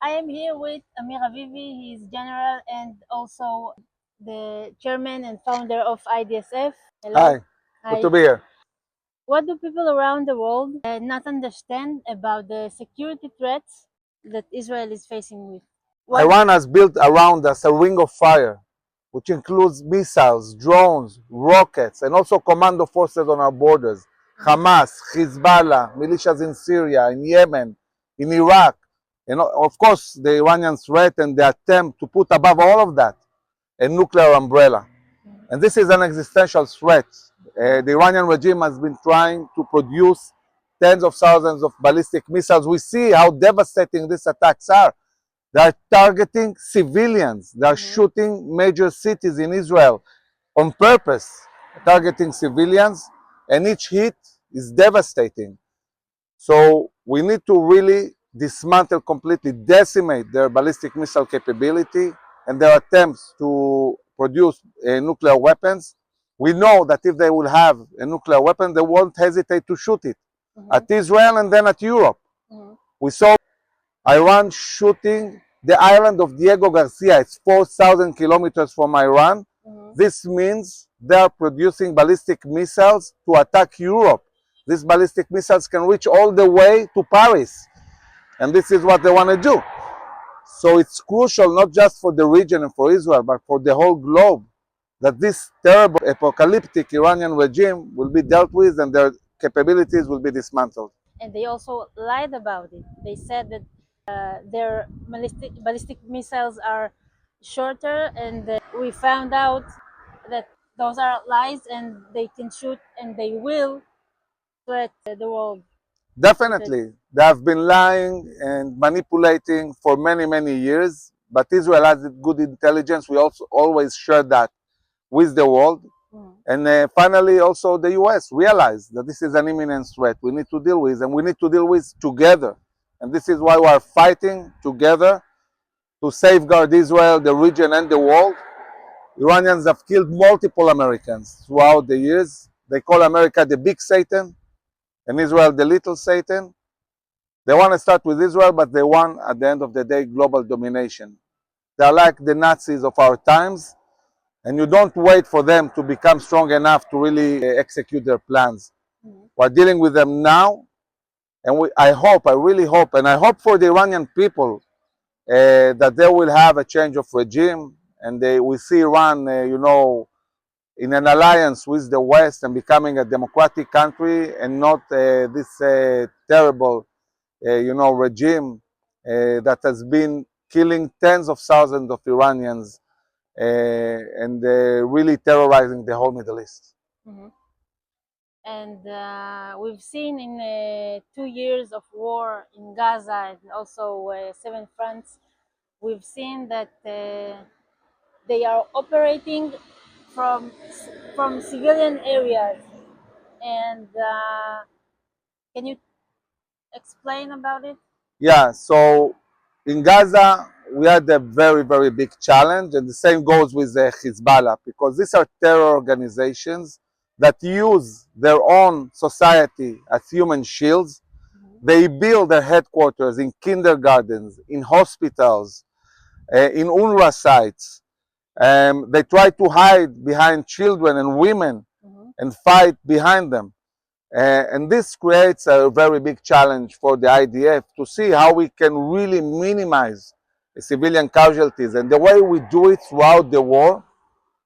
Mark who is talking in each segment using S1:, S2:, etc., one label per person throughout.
S1: I am here with Amir Avivi. He is general and also the chairman and founder of IDSF. Hello.
S2: Hi, good to
S1: Hi.
S2: be here.
S1: What do people around the world not understand about the security threats that Israel is facing with? What?
S2: Iran has built around us a ring of fire, which includes missiles, drones, rockets, and also commando forces on our borders. Hamas, Hezbollah, militias in Syria, in Yemen, in Iraq, and of course the Iranian threat and the attempt to put above all of that a nuclear umbrella. And this is an existential threat. The Iranian regime has been trying to produce tens of thousands of ballistic missiles. We see how devastating these attacks are. They are targeting civilians. They are shooting major cities in Israel on purpose, targeting civilians, and each hit is devastating. So we need to really dismantle completely, decimate their ballistic missile capability and their attempts to produce nuclear weapons. We know that if they will have a nuclear weapon, they won't hesitate to shoot it at Israel and then at Europe. We saw Iran shooting the island of Diego Garcia. It's 4,000 kilometers from Iran. This means they are producing ballistic missiles to attack Europe. These ballistic missiles can reach all the way to Paris. And this is what they want to do. So it's crucial not just for the region and for Israel, but for the whole globe, that this terrible apocalyptic Iranian regime will be dealt with and their capabilities will be dismantled.
S1: And they also lied about it. They said that their ballistic missiles are shorter, and we found out that those are lies, and they can shoot and they will threat the world.
S2: Definitely, they have been lying and manipulating for many, many years, but Israel has good intelligence. We also always share that with the world. And finally, also the US realized that this is an imminent threat we need to deal with, and we need to deal with together. And this is why we are fighting together to safeguard Israel, the region, and the world. Iranians have killed multiple Americans throughout the years. They call America the big Satan and Israel the little Satan. They want to start with Israel, but they want, at the end of the day, global domination. They're like the Nazis of our times, and you don't wait for them to become strong enough to really execute their plans. We're dealing with them now, and I really hope, and I hope for the Iranian people that they will have a change of regime, and they will see Iran, in an alliance with the West and becoming a democratic country, and not this terrible, regime that has been killing tens of thousands of Iranians and really terrorizing the whole Middle East.
S1: And we've seen in 2 years of war in Gaza and also seven fronts, we've seen that they are operating from from civilian areas. And can you explain about it?
S2: Yeah, so in Gaza, we had a very, very big challenge, and the same goes with Hezbollah, because these are terror organizations that use their own society as human shields. They build their headquarters in kindergartens, in hospitals, in UNRWA sites. They try to hide behind children and women and fight behind them. And this creates a very big challenge for the IDF to see how we can really minimize civilian casualties. And the way we do it throughout the war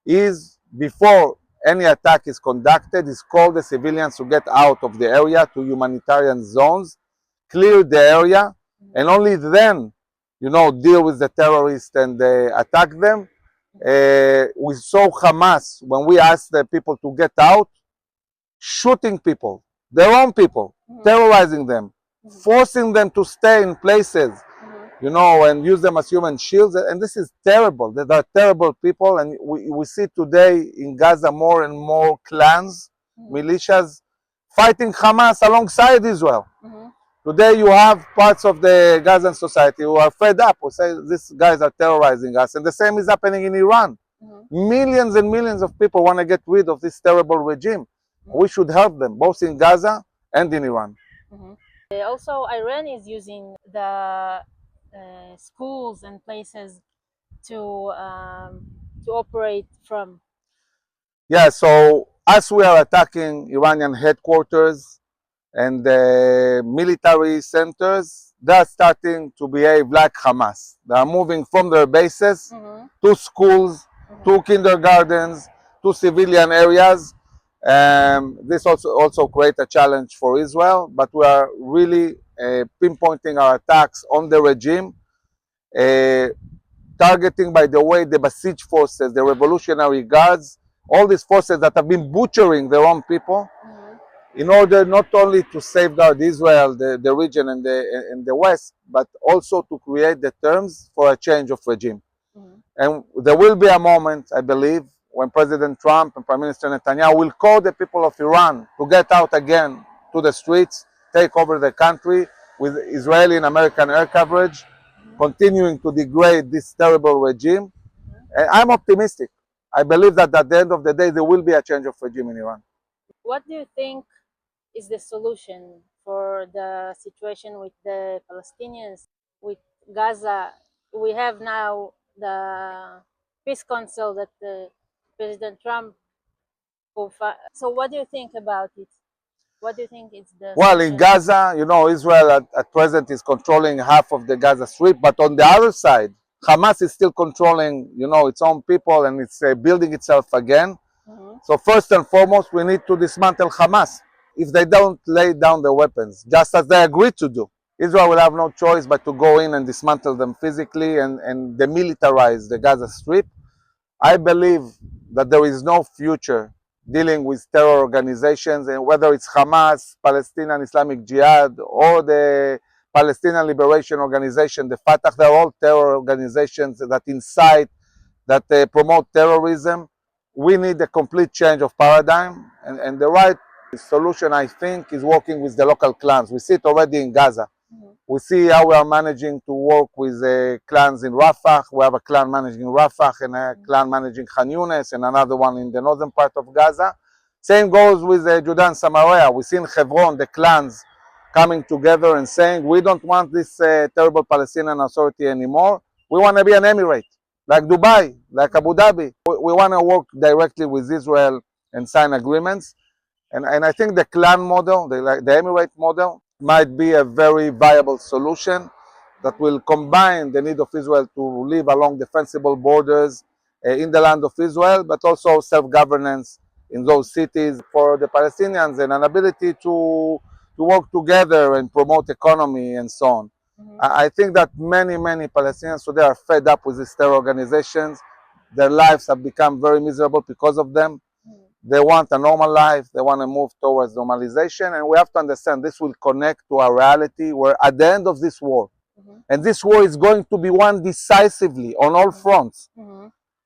S2: is, before any attack is conducted, is call the civilians to get out of the area to humanitarian zones, clear the area, and only then, deal with the terrorists and attack them. We saw Hamas, when we asked the people to get out, shooting people, their own people, terrorizing them, forcing them to stay in places, and use them as human shields. And this is terrible. They are terrible people. And we see today in Gaza more and more clans, militias, fighting Hamas alongside Israel. Today you have parts of the Gazan society who are fed up, who say these guys are terrorizing us. And the same is happening in Iran. Millions and millions of people want to get rid of this terrible regime. We should help them, both in Gaza and in Iran.
S1: Also, Iran is using the schools and places to operate from.
S2: Yeah, so as we are attacking Iranian headquarters and the military centers, they are starting to behave like Hamas. They are moving from their bases to schools, to kindergartens, to civilian areas. This also creates a challenge for Israel, but we are really pinpointing our attacks on the regime, uh, targeting, by the way, the Basij forces, the Revolutionary Guards, all these forces that have been butchering their own people in order not only to safeguard Israel, the region and the West, but also to create the terms for a change of regime. And there will be a moment, I believe, when President Trump and Prime Minister Netanyahu will call the people of Iran to get out again to the streets, take over the country with Israeli and American air coverage, continuing to degrade this terrible regime. And I'm optimistic. I believe that at the end of the day, there will be a change of regime in Iran.
S1: What do you think is the solution for the situation with the Palestinians, with Gaza? We have now the peace council that President Trump. So, what do you think about it? What do you think is the
S2: Well, in
S1: solution?
S2: Gaza, you know, Israel at present is controlling half of the Gaza Strip, but on the other side, Hamas is still controlling, you know, its own people and it's building itself again. So first and foremost, we need to dismantle Hamas if they don't lay down their weapons, just as they agreed to do. Israel will have no choice but to go in and dismantle them physically and demilitarize the Gaza Strip. I believe that there is no future dealing with terror organizations, and whether it's Hamas, Palestinian Islamic Jihad, or the Palestinian Liberation Organization, the Fatah, they're all terror organizations that incite, that promote terrorism. We need a complete change of paradigm, and the right solution, I think, is working with the local clans. We see it already in Gaza. We see how we are managing to work with clans in Rafah. We have a clan managing Rafah and a clan managing Khan Yunis and another one in the northern part of Gaza. Same goes with Judah and Samaria. We see in Hebron the clans coming together and saying, we don't want this terrible Palestinian Authority anymore. We want to be an emirate, like Dubai, like Abu Dhabi. We want to work directly with Israel and sign agreements. And I think the clan model, the emirate model, might be a very viable solution that will combine the need of Israel to live along defensible borders in the land of Israel, but also self-governance in those cities for the Palestinians and an ability to work together and promote economy and so on. I think that many Palestinians today are fed up with these terror organizations. Their lives have become very miserable because of them. They want a normal life. They want to move towards normalization. And we have to understand this will connect to a reality where at the end of this war, and this war is going to be won decisively on all fronts.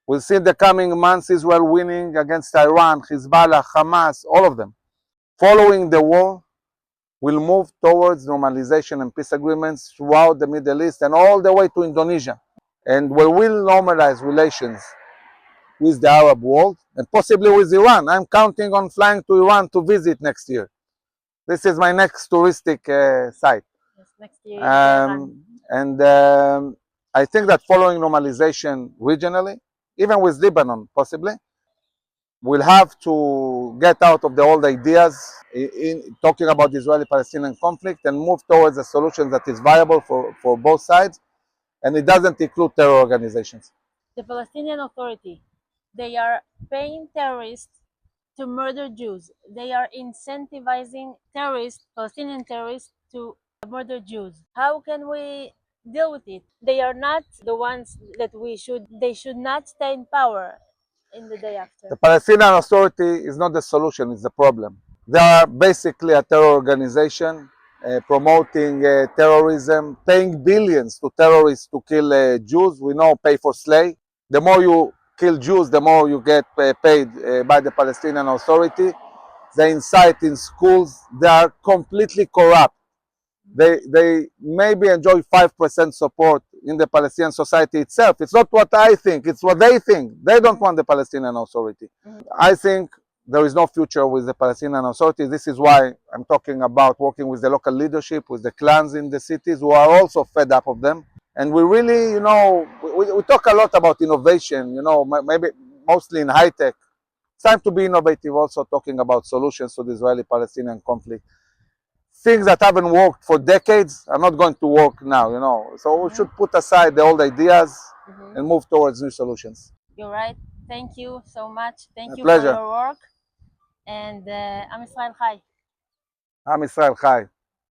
S2: We'll see in the coming months Israel winning against Iran, Hezbollah, Hamas, all of them. Following the war, we'll move towards normalization and peace agreements throughout the Middle East and all the way to Indonesia. And we will normalize relations with the Arab world and possibly with Iran. I'm counting on flying to Iran to visit next year. This is my next touristic site.
S1: Yes, next year in Tehran.
S2: And I think that following normalization regionally, even with Lebanon possibly, we'll have to get out of the old ideas in talking about the Israeli-Palestinian conflict and move towards a solution that is viable for both sides, and it doesn't include terror organizations.
S1: The Palestinian Authority, they are paying terrorists to murder Jews. They are incentivizing terrorists, Palestinian terrorists, to murder Jews. How can we deal with it? They are not the ones that they should not stay in power in the day after.
S2: The Palestinian Authority is not the solution, it's the problem. They are basically a terror organization promoting terrorism, paying billions to terrorists to kill Jews. We know pay for slay. The more you kill Jews, the more you get paid by the Palestinian Authority. They incite in schools. They are completely corrupt. They maybe enjoy 5% support in the Palestinian society itself. It's not what I think, it's what they think. They don't want the Palestinian Authority. I think there is no future with the Palestinian Authority. This is why I'm talking about working with the local leadership, with the clans in the cities who are also fed up of them. And we really, we talk a lot about innovation, maybe mostly in high tech. It's time to be innovative, also talking about solutions to the Israeli-Palestinian conflict. Things that haven't worked for decades are not going to work now. So we should put aside the old ideas and move towards new solutions.
S1: You're right. Thank you so much. Thank
S2: My
S1: you for
S2: pleasure.
S1: your work. And Am Israel Chai.
S2: Am Israel Chai.